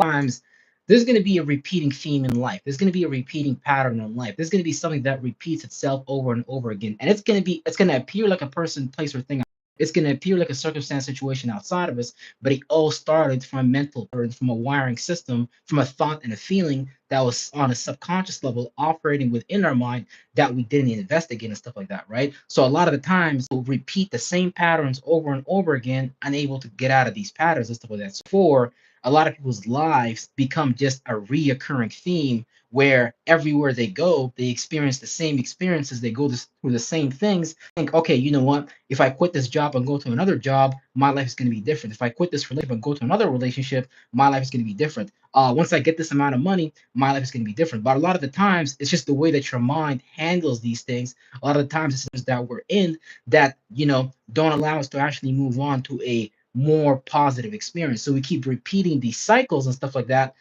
times there's going to be a repeating theme in life. There's going to be a repeating pattern in life. There's going to be something that repeats itself over and over again. And it's going to appear like a person, place, or thing. It's going to appear like a circumstance, situation outside of us, but it all started from a mental pattern, from a wiring system, from a thought and a feeling that was on a subconscious level operating within our mind that we didn't investigate and stuff like that, right? So a lot of the times we'll repeat the same patterns over and over again, unable to get out of these patterns and stuff like that. So for a lot of people's lives become just a reoccurring theme where everywhere they go, they experience the same experiences. They go through the same things. Think, okay, you know what? If I quit this job and go to another job, my life is going to be different. If I quit this relationship and go to another relationship, my life is going to be different. Once I get this amount of money, my life is going to be different. But a lot of the times, it's just the way that your mind handles these things. A lot of the times, it's just that we're in that, don't allow us to actually move on to a more positive experience. So we keep repeating these cycles and stuff like that,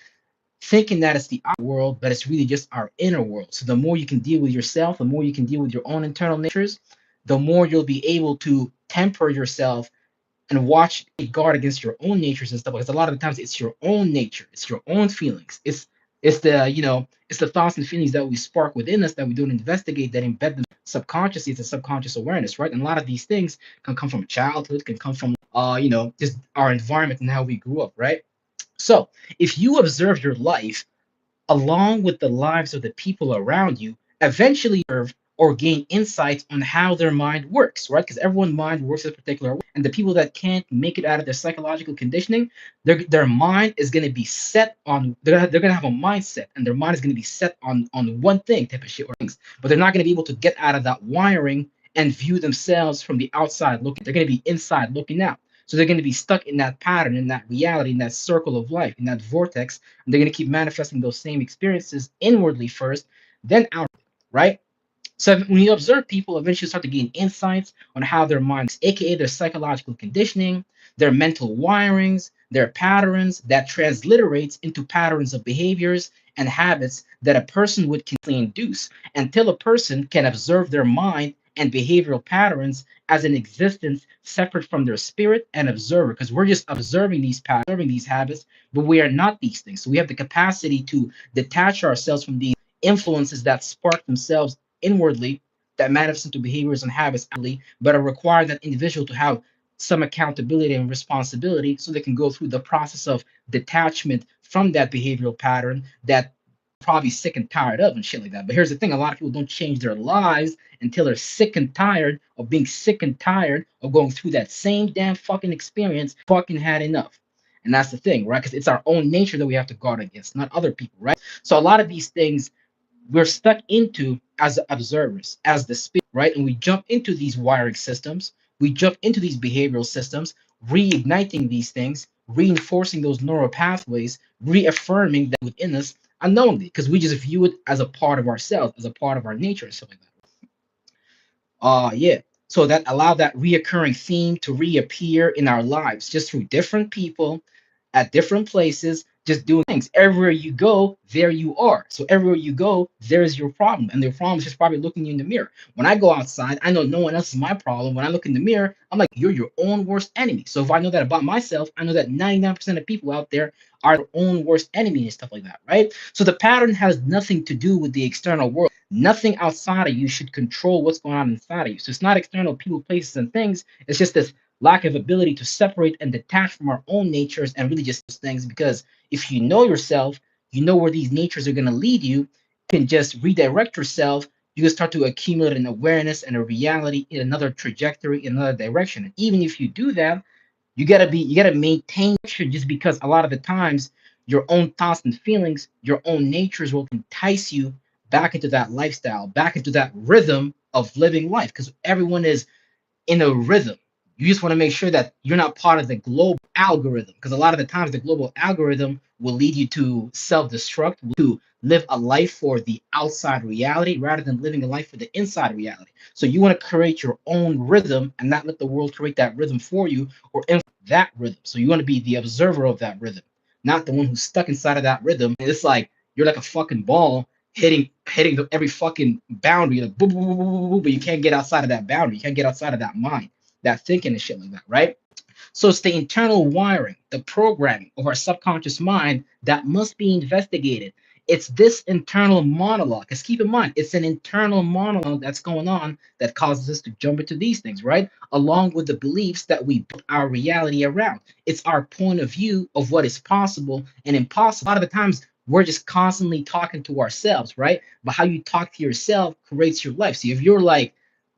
thinking that it's the outer world, but it's really just our inner world. So the more you can deal with yourself, the more you can deal with your own internal natures, the more you'll be able to temper yourself and watch guard against your own natures and stuff. Because a lot of the times it's your own nature, it's your own feelings, it's the it's the thoughts and feelings that we spark within us that we don't investigate that embed them subconsciously. It's a subconscious awareness, right? And a lot of these things can come from childhood, can come from just our environment and how we grew up, right? So if you observe your life along with the lives of the people around you, eventually serve or gain insights on how their mind works, right? Because everyone's mind works a particular way. And the people that can't make it out of their psychological conditioning, their mind is going to be set on, they're gonna have a mindset, and their mind is going to be set on one thing, type of shit or things. But they're not going to be able to get out of that wiring and view themselves from the outside looking. They're going to be inside looking out. So they're going to be stuck in that pattern, in that reality, in that circle of life, in that vortex, and they're going to keep manifesting those same experiences inwardly first, then outwardly, right? So when you observe people, eventually start to gain insights on how their minds, aka their psychological conditioning, their mental wirings, their patterns that transliterates into patterns of behaviors and habits that a person would continually induce until a person can observe their mind and behavioral patterns as an existence separate from their spirit and observer, because we're just observing these patterns, observing these habits, but we are not these things. So we have the capacity to detach ourselves from these influences that spark themselves inwardly, that manifest into behaviors and habits outwardly, but are require that individual to have some accountability and responsibility so they can go through the process of detachment from that behavioral pattern that probably sick and tired of and shit like that. But here's the thing, a lot of people don't change their lives until they're sick and tired of being sick and tired of going through that same damn fucking experience, fucking had enough. And that's the thing, right? Because it's our own nature that we have to guard against, not other people, right? So a lot of these things we're stuck into as observers, as the spirit, right? And we jump into these wiring systems, we jump into these behavioral systems, reigniting these things, reinforcing those neural pathways, reaffirming that within us unknowingly, because we just view it as a part of ourselves, as a part of our nature, and stuff like that. Yeah. So that allow that reoccurring theme to reappear in our lives just through different people at different places, just doing things. Everywhere you go, there you are. So everywhere you go, there's your problem. And the problem is just probably looking you in the mirror. When I go outside, I know no one else is my problem. When I look in the mirror, I'm like, you're your own worst enemy. So if I know that about myself, I know that 99% of people out there are their own worst enemy and stuff like that, right? So the pattern has nothing to do with the external world. Nothing outside of you should control what's going on inside of you. So it's not external people, places, and things. It's just this lack of ability to separate and detach from our own natures and really just things. Because if you know yourself, you know where these natures are going to lead you, you can just redirect yourself. You can start to accumulate an awareness and a reality in another trajectory, in another direction. And even if you do that, you gotta maintain just because a lot of the times your own thoughts and feelings, your own natures will entice you back into that lifestyle, back into that rhythm of living life. Because everyone is in a rhythm. You just want to make sure that you're not part of the global algorithm, because a lot of the times the global algorithm will lead you to self-destruct, to live a life for the outside reality rather than living a life for the inside reality. So you want to create your own rhythm and not let the world create that rhythm for you or influence that rhythm. So you want to be the observer of that rhythm, not the one who's stuck inside of that rhythm. And it's like you're like a fucking ball hitting every fucking boundary, like boom, boom, boom, boom, boom, but you can't get outside of that boundary. You can't get outside of that mind, that thinking and shit like that, right? So it's the internal wiring, the programming of our subconscious mind that must be investigated. It's this internal monologue. Because keep in mind, it's an internal monologue that's going on that causes us to jump into these things, right? Along with the beliefs that we build our reality around. It's our point of view of what is possible and impossible. A lot of the times, we're just constantly talking to ourselves, right? But how you talk to yourself creates your life. So if you're like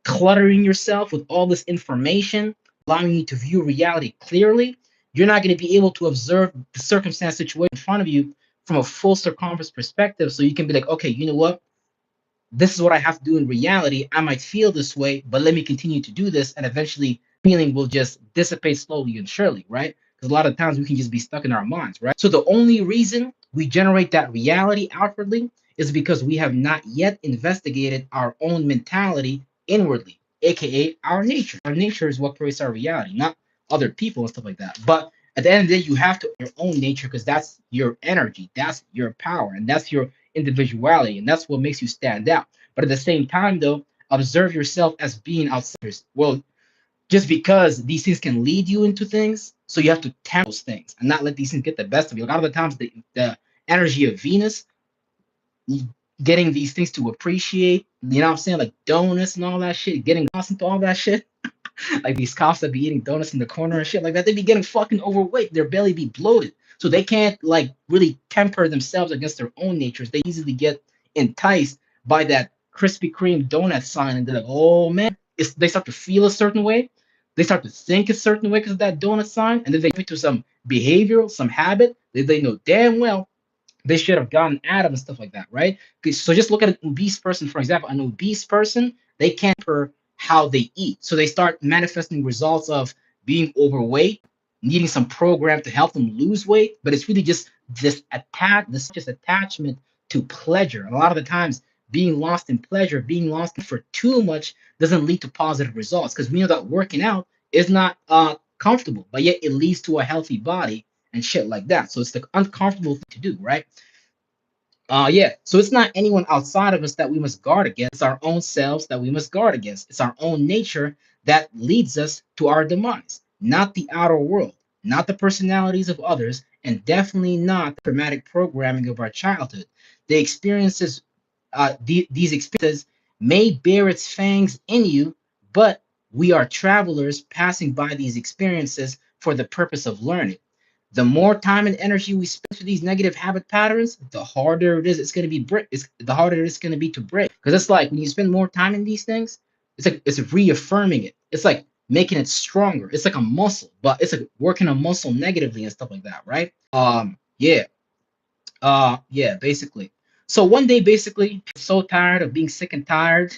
cluttering yourself with all this information, allowing you to view reality clearly, you're not going to be able to observe the circumstance situation in front of you from a full circumference perspective. So you can be like, okay, you know what? This is what I have to do in reality. I might feel this way, but let me continue to do this, and eventually feeling will just dissipate slowly and surely, right? Because a lot of times we can just be stuck in our minds, right? So the only reason we generate that reality outwardly is because we have not yet investigated our own mentality inwardly, aka our nature. Our nature is what creates our reality, not other people and stuff like that. But at the end of the day, you have to your own nature because that's your energy, that's your power, and that's your individuality, and that's what makes you stand out. But at the same time, though, observe yourself as being outsiders. Well, just because these things can lead you into things, so you have to temper those things and not let these things get the best of you. A lot of the times, the energy of Venus getting these things to appreciate, you know what I'm saying, like donuts and all that shit, getting lost into all that shit. Like these cops that be eating donuts in the corner and shit like that, they be getting fucking overweight. Their belly be bloated. So they can't like really temper themselves against their own natures. They easily get enticed by that Krispy Kreme donut sign and they're like, oh man, they start to feel a certain way. They start to think a certain way because of that donut sign. And then they get into some behavioral, some habit that they know damn well they should have gotten out of and stuff like that, right? So just look at an obese person, for example. An obese person, they can't per how they eat. So they start manifesting results of being overweight, needing some program to help them lose weight, but it's really just this just attachment to pleasure. And a lot of the times, being lost in pleasure, being lost for too much doesn't lead to positive results because we know that working out is not comfortable, but yet it leads to a healthy body and shit like that. So it's the uncomfortable thing to do, right? Yeah. So it's not anyone outside of us that we must guard against. It's our own selves that we must guard against. It's our own nature that leads us to our demise, not the outer world, not the personalities of others, and definitely not the traumatic programming of our childhood. The experiences, these experiences may bear its fangs in you, but we are travelers passing by these experiences for the purpose of learning. The more time and energy we spend for these negative habit patterns, the harder it is. It's going to be break. The harder it's going to be to break. Because it's like when you spend more time in these things, it's reaffirming it. It's like making it stronger. It's like a muscle, but it's like working a muscle negatively and stuff like that, right? Yeah. Yeah. Basically. So one day, basically, so tired of being sick and tired,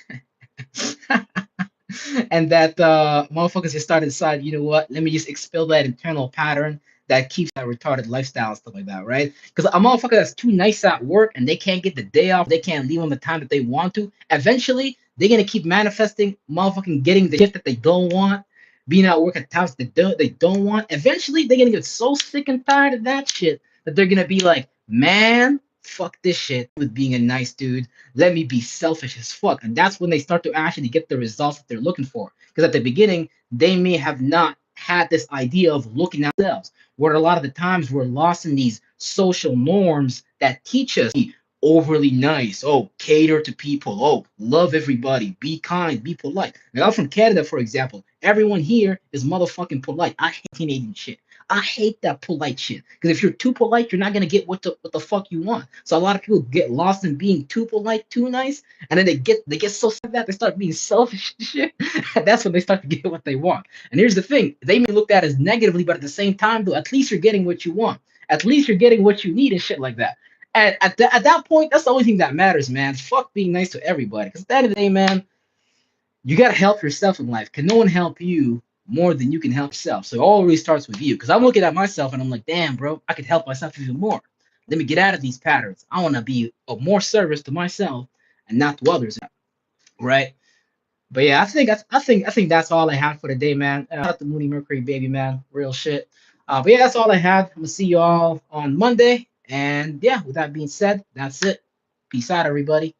and that motherfuckers just started to decide, you know what? Let me just expel that internal pattern that keeps that retarded lifestyle and stuff like that, right? Because a motherfucker that's too nice at work and they can't get the day off, they can't leave on the time that they want to. Eventually, they're gonna keep manifesting, motherfucking getting the shit that they don't want, being at work at times they don't want. Eventually, they're gonna get so sick and tired of that shit that they're gonna be like, man, fuck this shit with being a nice dude. Let me be selfish as fuck. And that's when they start to actually get the results that they're looking for. Because at the beginning, they may have not had this idea of looking at themselves, where a lot of the times we're lost in these social norms that teach us be overly nice, oh, cater to people, oh, love everybody, be kind, be polite. Now, I'm from Canada, for example. Everyone here is motherfucking polite. I hate Canadian shit. I hate that polite shit. Because if you're too polite, you're not gonna get what the fuck you want. So a lot of people get lost in being too polite, too nice, and then they get so sad that they start being selfish and shit. And that's when they start to get what they want. And here's the thing: they may look at it as negatively, but at the same time, though, at least you're getting what you want. At least you're getting what you need and shit like that. And at that point, that's the only thing that matters, man. Fuck being nice to everybody. Because at the end of the day, man, you gotta help yourself in life. Can no one help you more than you can help yourself? So it always starts with you. Because I'm looking at myself and I'm like, damn, bro, I could help myself even more. Let me get out of these patterns. I want to be of more service to myself and not to others, right? But yeah, I think that's all I had for today, man. Shout out to Mooney Mercury, baby, man, real shit. But yeah, that's all I had. I'm gonna see you all on Monday. And yeah, with that being said, that's it. Peace out, everybody.